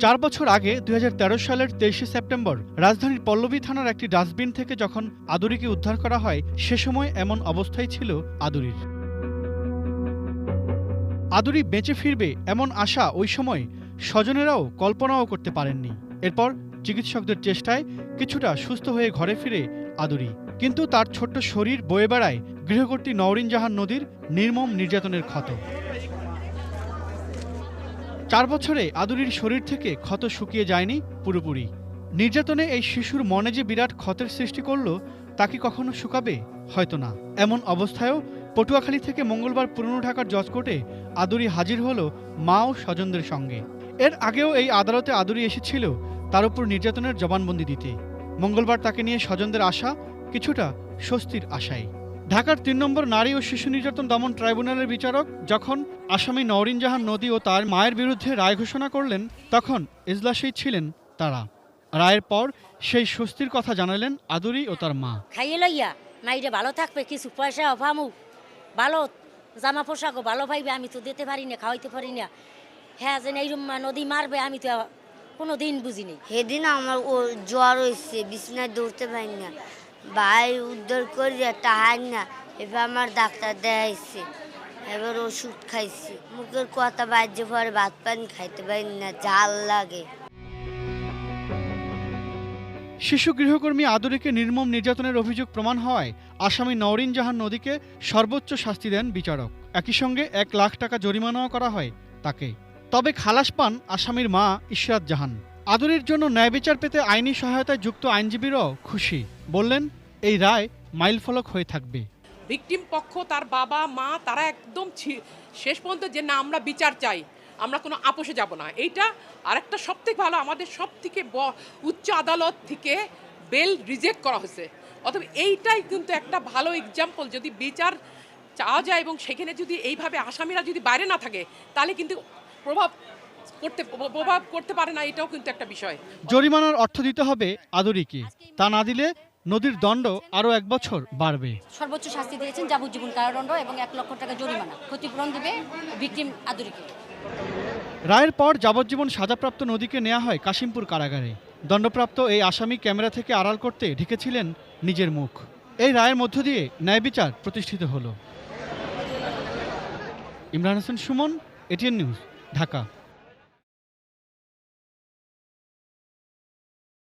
4 বছর আগে 2013 সালের 23শে সেপ্টেম্বর রাজধানীর পল্লবী থানার একটি ডাস্টবিন থেকে যখন আদুরিকে উদ্ধার করা হয় সে সময় এমন অবস্থাই ছিল আদুরির। আদুরি বেঁচে ফিরবে এমন আশা ওই সময় স্বজনেরাও কল্পনাও করতে পারেননি। এরপর চিকিৎসকদের চেষ্টায় কিছুটা সুস্থ হয়ে ঘরে ফিরে আদুরি, কিন্তু তার ছোট্ট শরীর বয়ে বেড়ায় গৃহকর্ত্রী নওরিন জাহান নদীর নির্মম নির্যাতনের ক্ষত। 4 বছরে আদুরির শরীর থেকে ক্ষত শুকিয়ে যায়নি পুরোপুরি। নির্যাতনে এই শিশুর মনে যে বিরাট ক্ষতের সৃষ্টি করল তা কি কখনো শুকাবে? হয়তো না। এমন অবস্থায়ও পটুয়াখালী থেকে মঙ্গলবার পুরনো ঢাকার জজ কোর্টে আদুরি হাজির হলো মা ও স্বজনদের সঙ্গে। এর আগেও এই আদালতে আদুরি এসেছিল তার উপর নির্যাতনের জবানবন্দি দিতে। মঙ্গলবার তাকে নিয়ে স্বজনদের আশা কিছুটা স্বস্তির আশায়। ঢাকার 3 নম্বর নারী ও শিশু নির্যাতন দমন ট্রাইব্যুনালের বিচারক যখন আসামি নওরিন জাহান নদী ও তার মায়ের বিরুদ্ধে রায় ঘোষণা করলেন তখন এজলাসেই ছিলেন তারা। রায়ের পর সেই স্বস্তির কথা জানালেন আদুরি ও তার মা। খাইয়ে লইয়া মাইরে ভালো থাকবে, কিছু পয়সা অভামু, ভালো জামা পোশাকও ভালো পাইবে, আমি তো দিতে পারি না, খাওয়াইতে পারি না। হ্যাঁ যে এইরকম নদী মারবে আমি তো কোনো দিন বুঝিনি। সেদিন আমার ও জ্বর হয়েছে, বিছনায় দৌড়তে পারি না, ভাই উদ্ধার করে টাহার না, এবার আমার ডাক্তার দেখাইছে, এবার ওষুধ খাইছি, মুখের কথা বাজে পরে ভাত পানি খাইতে পারি না, ঝাল লাগে। শিশু গৃহকর্মী আদুরিকে নির্মম নির্যাতনের অভিযোগ প্রমাণ হওয়ায় আসামি নওরিন জাহান নদীকে সর্বোচ্চ শাস্তি দেন বিচারক। একই সঙ্গে 1 লাখ টাকা জরিমানাও করা হয় তাকে। তবে খালাস পান আসামির মা ইশরাত জাহান। আদুরির জন্য ন্যায় বিচার পেতে আইনি সহায়তায় যুক্ত আইনজীবীরাও খুশি। বললেন এই রায় মাইলফলক হয়ে থাকবে। ভিকটিম পক্ষ, তার বাবা মা, তারা একদম শেষ পর্যন্ত যে না আমরা বিচার চাই, আমরা কোনো আপোষে যাব না। এইটা আরেকটা সবথেকে ভালো, আমাদের সবথেকে উচ্চ আদালত থেকে বেল রিজেক্ট করা হয়েছে। অথবা এইটাই কিন্তু একটা ভালো এক্সাম্পল, যদি বিচার চাওয়া যায় এবং সেখানে যদি এইভাবে আসামিরা যদি বাইরে না থাকে তাহলে কিন্তু প্রভাব করতে পারে না, এটাও কিন্তু একটা বিষয়। জরিমানার অর্থ দিতে হবে আদুরিকে, তা না দিলে নদীর দণ্ড আরও 1 বছর বাড়বে। সর্বোচ্চ শাস্তি দিয়েছেন যাবজ্জীবন কারাদণ্ড এবং 1 লক্ষ টাকা জরিমানা, ক্ষতিপূরণ দেবে ভিকটিম আদুরিকে। রায়ের পর যাবজ্জীবন সাজাপ্রাপ্ত নদীকে নেওয়া হয় কাশিমপুর কারাগারে। দণ্ডপ্রাপ্ত এই আসামি ক্যামেরা থেকে আড়াল করতে ঢেকেছিলেন নিজের মুখ। এই রায়ের মধ্য দিয়ে ন্যায় বিচার প্রতিষ্ঠিত হলো। Imran Hossain Suman, ATN news, Dhaka.